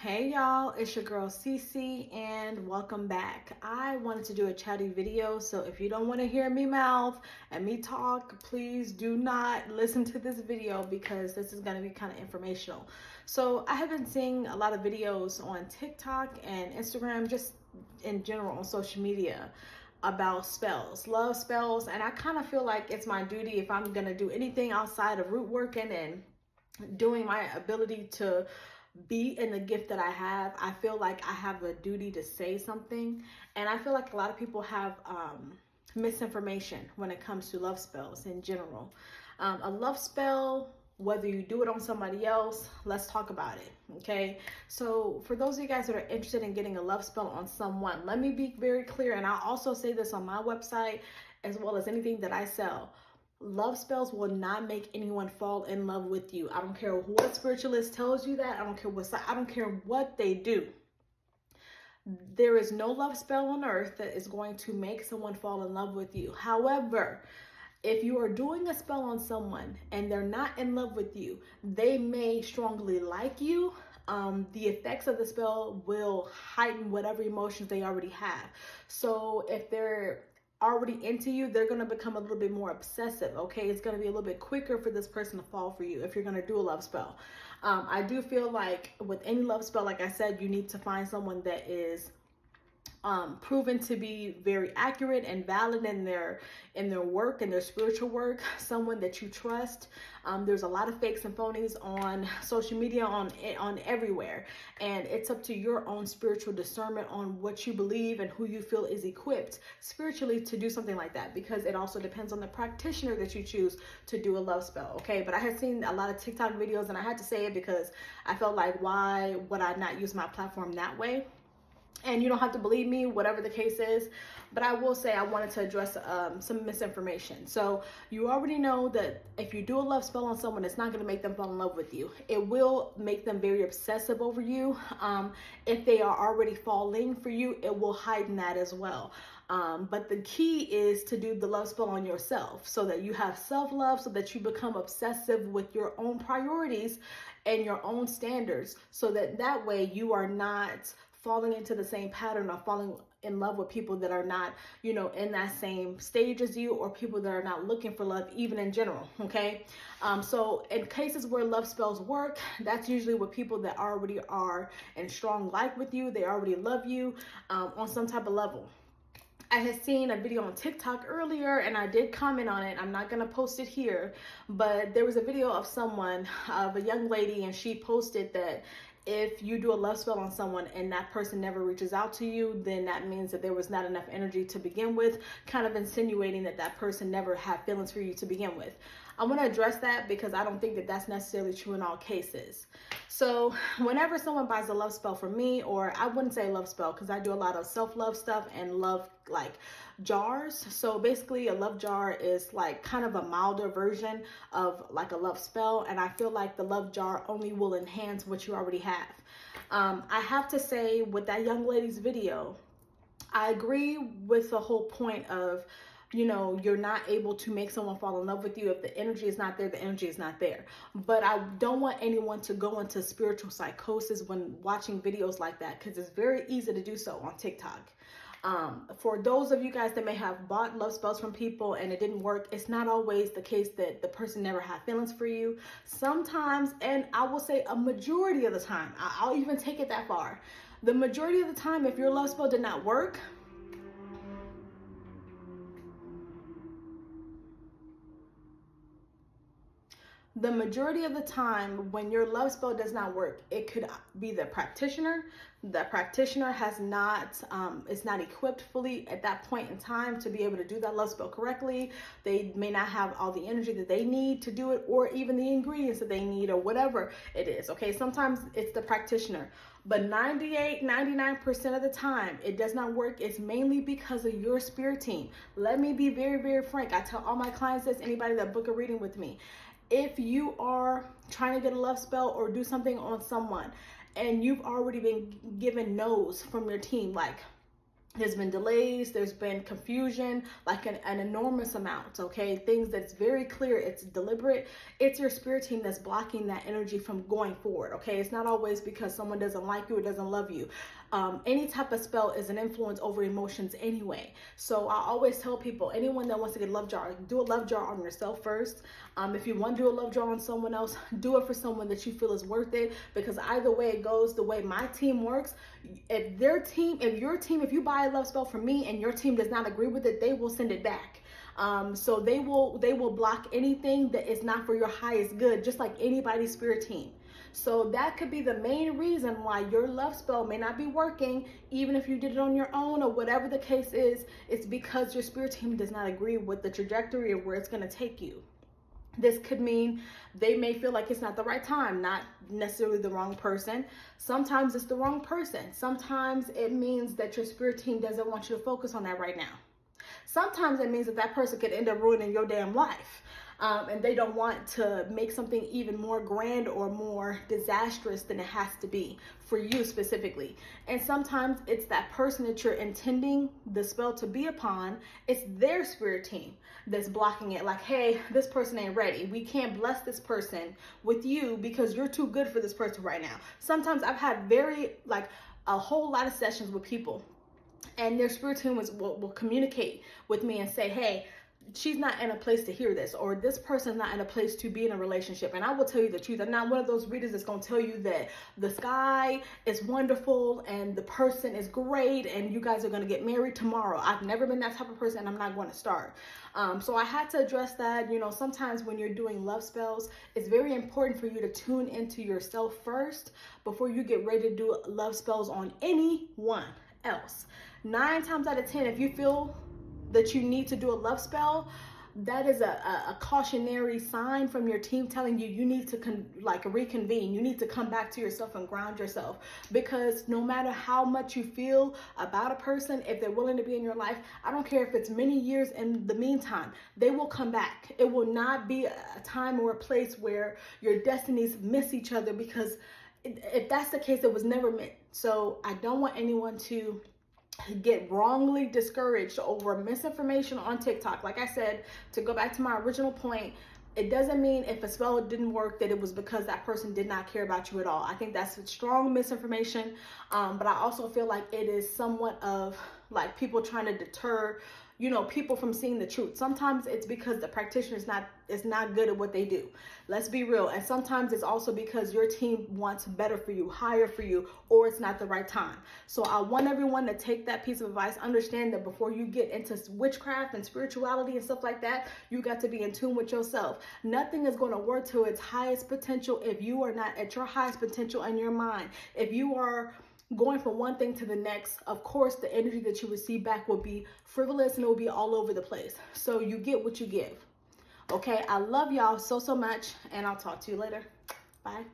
Hey y'all, it's your girl Cece and welcome back. I wanted to do a chatty video, so if you don't want to hear me mouth and me talk, please do not listen to this video because this is going to be kind of informational. So I have been seeing a lot of videos on TikTok and Instagram, just in general on social media, about spells, love spells, and I kind of feel like it's my duty if I'm going to do anything outside of root working and doing my ability to be in the gift that I have. I feel like I have a duty to say something, and I feel like a lot of people have misinformation when it comes to love spells in general. A love spell, whether you do it on somebody else, let's talk about it. Okay, so for those of you guys that are interested in getting a love spell on someone, let me be very clear, and I'll also say this on my website as well as anything that I sell. Love spells will not make anyone fall in love with you. I don't care what spiritualist tells you that. I don't care what they do. There is no love spell on earth that is going to make someone fall in love with you. However, if you are doing a spell on someone and they're not in love with you, they may strongly like you. The effects of the spell will heighten whatever emotions they already have. So if they're already into you, they're going to become a little bit more obsessive. Okay, it's going to be a little bit quicker for this person to fall for you if you're going to do a love spell. I do feel like with any love spell, like I said, you need to find someone that is proven to be very accurate and valid in their work and their spiritual work, someone that you trust. There's a lot of fakes and phonies on social media, on everywhere, and it's up to your own spiritual discernment on what you believe and who you feel is equipped spiritually to do something like that, because it also depends on the practitioner that you choose to do a love spell. Okay, but I had seen a lot of TikTok videos, and I had to say it because I felt like, why would I not use my platform that way? And you don't have to believe me, whatever the case is. But I will say I wanted to address some misinformation. So you already know that if you do a love spell on someone, it's not going to make them fall in love with you. It will make them very obsessive over you. If they are already falling for you, it will heighten that as well. But the key is to do the love spell on yourself so that you have self-love, so that you become obsessive with your own priorities and your own standards, so that way you are not falling into the same pattern or falling in love with people that are not, in that same stage as you, or people that are not looking for love, even in general. Okay. So in cases where love spells work, that's usually with people that already are in strong like with you. They already love you on some type of level. I had seen a video on TikTok earlier and I did comment on it. I'm not going to post it here, but there was a video of a young lady, and she posted that if you do a love spell on someone and that person never reaches out to you, then that means that there was not enough energy to begin with, kind of insinuating that that person never had feelings for you to begin with. I want to address that because I don't think that that's necessarily true in all cases. So whenever someone buys a love spell from me, or I wouldn't say love spell because I do a lot of self-love stuff and love like jars. So basically a love jar is like kind of a milder version of like a love spell. And I feel like the love jar only will enhance what you already have. I have to say, with that young lady's video, I agree with the whole point of, you're not able to make someone fall in love with you. If the energy is not there, the energy is not there. But I don't want anyone to go into spiritual psychosis when watching videos like that, because it's very easy to do so on TikTok. For those of you guys that may have bought love spells from people and it didn't work, it's not always the case that the person never had feelings for you. Sometimes, and I will say a majority of the time, I'll even take it that far. The majority of the time, if your love spell did not work, the majority of the time when your love spell does not work, it could be the practitioner. The practitioner has not, is not equipped fully at that point in time to be able to do that love spell correctly. They may not have all the energy that they need to do it, or even the ingredients that they need, or whatever it is. Okay, sometimes it's the practitioner, but 99% of the time it does not work. It's mainly because of your spirit team. Let me be very, very frank. I tell all my clients this, anybody that book a reading with me. If you are trying to get a love spell or do something on someone and you've already been given no's from your team, like There's been delays, there's been confusion, like an enormous amount, okay? Things that's very clear, it's deliberate. It's your spirit team that's blocking that energy from going forward, okay? It's not always because someone doesn't like you or doesn't love you. Any type of spell is an influence over emotions anyway. So I always tell people, anyone that wants to get a love jar, do a love jar on yourself first. If you want to do a love jar on someone else, do it for someone that you feel is worth it, because either way it goes, the way my team works, if you buy a love spell from me and your team does not agree with it, they will send it back. So they will block anything that is not for your highest good, just like anybody's spirit team. So that could be the main reason why your love spell may not be working, even if you did it on your own or whatever the case is. It's because your spirit team does not agree with the trajectory of where it's going to take you. This could mean they may feel like it's not the right time, not necessarily the wrong person. Sometimes it's the wrong person. Sometimes it means that your spirit team doesn't want you to focus on that right now. Sometimes it means that that person could end up ruining your damn life. And they don't want to make something even more grand or more disastrous than it has to be for you specifically. And sometimes it's that person that you're intending the spell to be upon, it's their spirit team that's blocking it. Like, hey, this person ain't ready. We can't bless this person with you because you're too good for this person right now. Sometimes I've had a whole lot of sessions with people, and their spirit team will communicate with me and say, hey, she's not in a place to hear this, or this person's not in a place to be in a relationship. And I will tell you the truth. I'm not one of those readers that's going to tell you that the sky is wonderful and the person is great and you guys are going to get married tomorrow. I've never been that type of person, and I'm not going to start. So I had to address that. Sometimes when you're doing love spells, it's very important for you to tune into yourself first before you get ready to do love spells on anyone else. 9 times out of 10, if you feel that you need to do a love spell, that is a cautionary sign from your team telling you you need to reconvene. You need to come back to yourself and ground yourself, because no matter how much you feel about a person, if they're willing to be in your life, I don't care if it's many years in the meantime, they will come back. It will not be a time or a place where your destinies miss each other, because if that's the case, it was never meant. So I don't want anyone to get wrongly discouraged over misinformation on TikTok. Like I said, to go back to my original point, it doesn't mean if a spell didn't work that it was because that person did not care about you at all. I think that's strong misinformation. But I also feel like it is somewhat of like people trying to deter people from seeing the truth. Sometimes it's because the practitioner is not good at what they do. Let's be real. And sometimes it's also because your team wants better for you, higher for you, or it's not the right time. So I want everyone to take that piece of advice. Understand that before you get into witchcraft and spirituality and stuff like that, you got to be in tune with yourself. Nothing is going to work to its highest potential if you are not at your highest potential in your mind. If you are going from one thing to the next, of course, the energy that you receive back will be frivolous and it will be all over the place. So you get what you give. Okay, I love y'all so much, and I'll talk to you later. Bye.